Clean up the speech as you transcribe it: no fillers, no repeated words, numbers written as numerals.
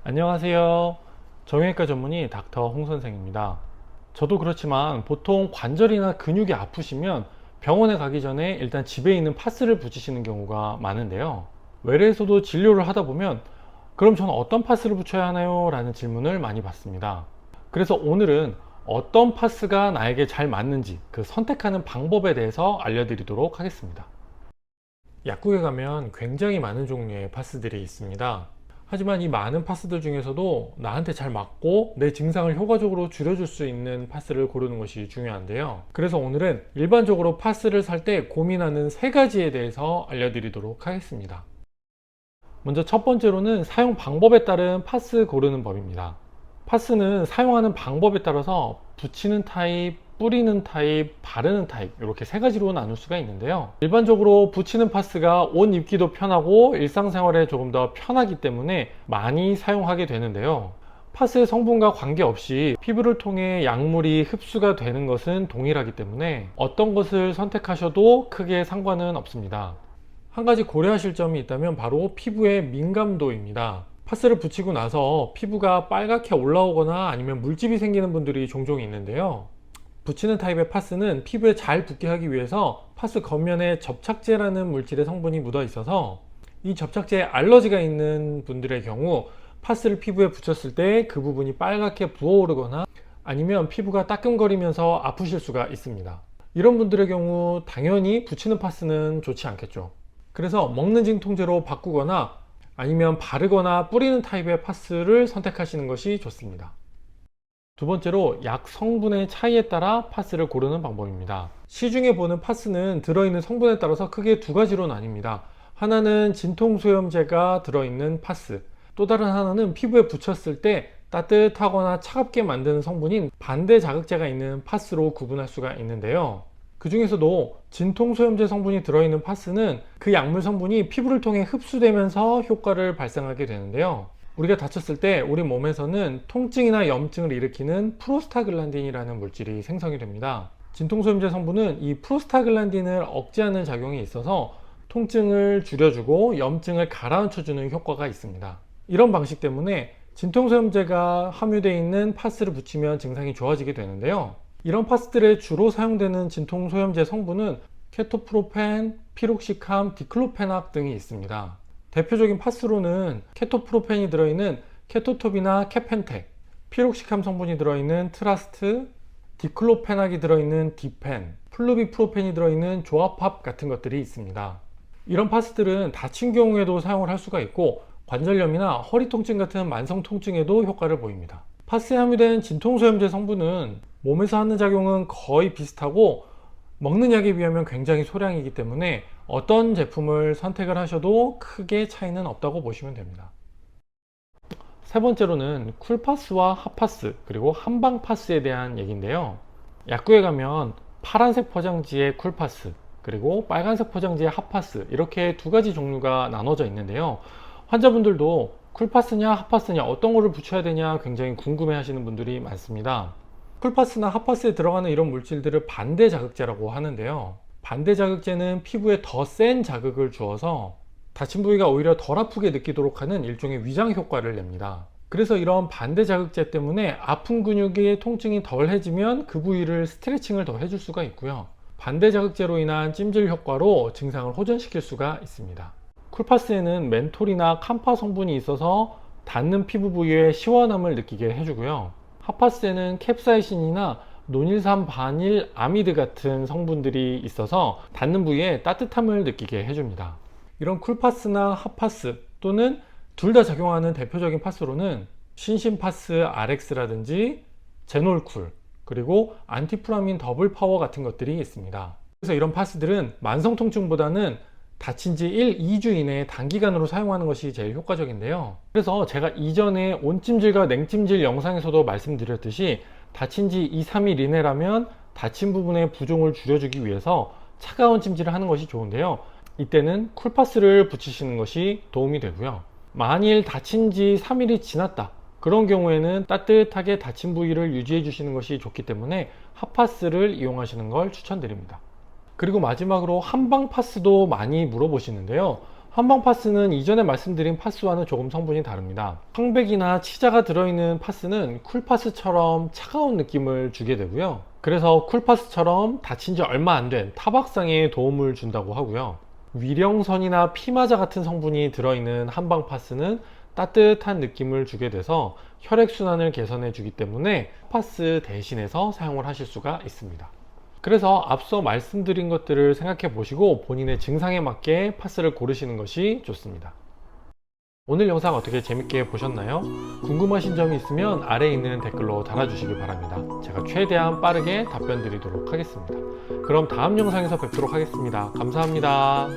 안녕하세요. 정형외과 전문의 닥터 홍 선생입니다. 저도 그렇지만 보통 관절이나 근육이 아프시면 병원에 가기 전에 일단 집에 있는 파스를 붙이시는 경우가 많은데요. 외래에서도 진료를 하다 보면 그럼 저는 어떤 파스를 붙여야 하나요? 라는 질문을 많이 받습니다. 그래서 오늘은 어떤 파스가 나에게 잘 맞는지 그 선택하는 방법에 대해서 알려드리도록 하겠습니다. 약국에 가면 굉장히 많은 종류의 파스들이 있습니다. 하지만 이 많은 파스들 중에서도 나한테 잘 맞고 내 증상을 효과적으로 줄여줄 수 있는 파스를 고르는 것이 중요한데요. 그래서 오늘은 일반적으로 파스를 살 때 고민하는 세 가지에 대해서 알려드리도록 하겠습니다. 먼저 첫 번째로는 사용 방법에 따른 파스 고르는 법입니다. 파스는 사용하는 방법에 따라서 붙이는 타입, 뿌리는 타입, 바르는 타입 이렇게 세 가지로 나눌 수가 있는데요. 일반적으로 붙이는 파스가 옷 입기도 편하고 일상생활에 조금 더 편하기 때문에 많이 사용하게 되는데요. 파스의 성분과 관계없이 피부를 통해 약물이 흡수가 되는 것은 동일하기 때문에 어떤 것을 선택하셔도 크게 상관은 없습니다. 한 가지 고려하실 점이 있다면 바로 피부의 민감도입니다. 파스를 붙이고 나서 피부가 빨갛게 올라오거나 아니면 물집이 생기는 분들이 종종 있는데요. 붙이는 타입의 파스는 피부에 잘 붙게 하기 위해서 파스 겉면에 접착제라는 물질의 성분이 묻어 있어서 이 접착제에 알러지가 있는 분들의 경우 파스를 피부에 붙였을 때 그 부분이 빨갛게 부어오르거나 아니면 피부가 따끔거리면서 아프실 수가 있습니다. 이런 분들의 경우 당연히 붙이는 파스는 좋지 않겠죠. 그래서 먹는 진통제로 바꾸거나 아니면 바르거나 뿌리는 타입의 파스를 선택하시는 것이 좋습니다. 두 번째로 약 성분의 차이에 따라 파스를 고르는 방법입니다. 시중에 보는 파스는 들어있는 성분에 따라서 크게 두 가지로 나뉩니다. 하나는 진통소염제가 들어있는 파스, 또 다른 하나는 피부에 붙였을 때 따뜻하거나 차갑게 만드는 성분인 반대 자극제가 있는 파스로 구분할 수가 있는데요. 그 중에서도 진통소염제 성분이 들어있는 파스는 그 약물 성분이 피부를 통해 흡수되면서 효과를 발생하게 되는데요. 우리가 다쳤을 때 우리 몸에서는 통증이나 염증을 일으키는 프로스타글란딘이라는 물질이 생성이 됩니다. 진통소염제 성분은 이 프로스타글란딘을 억제하는 작용이 있어서 통증을 줄여주고 염증을 가라앉혀주는 효과가 있습니다. 이런 방식 때문에 진통소염제가 함유되어 있는 파스를 붙이면 증상이 좋아지게 되는데요. 이런 파스들에 주로 사용되는 진통소염제 성분은 케토프로펜, 피록시캄, 디클로페낙 등이 있습니다. 대표적인 파스로는 케토프로펜이 들어있는 케토톱이나 케펜텍, 피록시캄 성분이 들어있는 트라스트, 디클로페낙이 들어있는 디펜, 플루비프로펜이 들어있는 조아팝 같은 것들이 있습니다. 이런 파스들은 다친 경우에도 사용을 할 수가 있고 관절염이나 허리 통증 같은 만성 통증에도 효과를 보입니다. 파스에 함유된 진통소염제 성분은 몸에서 하는 작용은 거의 비슷하고 먹는 약에 비하면 굉장히 소량이기 때문에 어떤 제품을 선택을 하셔도 크게 차이는 없다고 보시면 됩니다. 세 번째로는 쿨파스와 핫파스 그리고 한방파스에 대한 얘기인데요. 약국에 가면 파란색 포장지의 쿨파스 그리고 빨간색 포장지의 핫파스 이렇게 두 가지 종류가 나눠져 있는데요. 환자분들도 쿨파스냐 핫파스냐 어떤 거를 붙여야 되냐 굉장히 궁금해 하시는 분들이 많습니다. 쿨파스나 핫파스에 들어가는 이런 물질들을 반대 자극제라고 하는데요. 반대 자극제는 피부에 더 센 자극을 주어서 다친 부위가 오히려 덜 아프게 느끼도록 하는 일종의 위장 효과를 냅니다. 그래서 이런 반대 자극제 때문에 아픈 근육의 통증이 덜해지면 그 부위를 스트레칭을 더 해줄 수가 있고요. 반대 자극제로 인한 찜질 효과로 증상을 호전시킬 수가 있습니다. 쿨파스에는 멘톨이나 캄파 성분이 있어서 닿는 피부 부위에 시원함을 느끼게 해주고요. 핫파스에는 캡사이신이나 논일산 반일 아미드 같은 성분들이 있어서 닿는 부위에 따뜻함을 느끼게 해줍니다. 이런 쿨파스나 핫파스 또는 둘 다 작용하는 대표적인 파스로는 신신파스 RX라든지 제놀쿨 그리고 안티프라민 더블 파워 같은 것들이 있습니다. 그래서 이런 파스들은 만성 통증보다는 다친 지 1, 2주 이내에 단기간으로 사용하는 것이 제일 효과적인데요. 그래서 제가 이전에 온찜질과 냉찜질 영상에서도 말씀드렸듯이 다친 지 2, 3일 이내라면 다친 부분의 부종을 줄여주기 위해서 차가운 찜질을 하는 것이 좋은데요. 이때는 쿨파스를 붙이시는 것이 도움이 되고요. 만일 다친 지 3일이 지났다. 그런 경우에는 따뜻하게 다친 부위를 유지해 주시는 것이 좋기 때문에 핫파스를 이용하시는 걸 추천드립니다. 그리고 마지막으로 한방 파스도 많이 물어보시는데요. 한방파스는 이전에 말씀드린 파스와는 조금 성분이 다릅니다. 황백이나 치자가 들어있는 파스는 쿨파스처럼 차가운 느낌을 주게 되고요. 그래서 쿨파스처럼 다친 지 얼마 안 된 타박상에 도움을 준다고 하고요. 위령선이나 피마자 같은 성분이 들어있는 한방파스는 따뜻한 느낌을 주게 돼서 혈액순환을 개선해 주기 때문에 파스 대신해서 사용을 하실 수가 있습니다. 그래서 앞서 말씀드린 것들을 생각해 보시고 본인의 증상에 맞게 파스를 고르시는 것이 좋습니다. 오늘 영상 어떻게 재밌게 보셨나요? 궁금하신 점이 있으면 아래에 있는 댓글로 달아주시기 바랍니다. 제가 최대한 빠르게 답변 드리도록 하겠습니다. 그럼 다음 영상에서 뵙도록 하겠습니다. 감사합니다.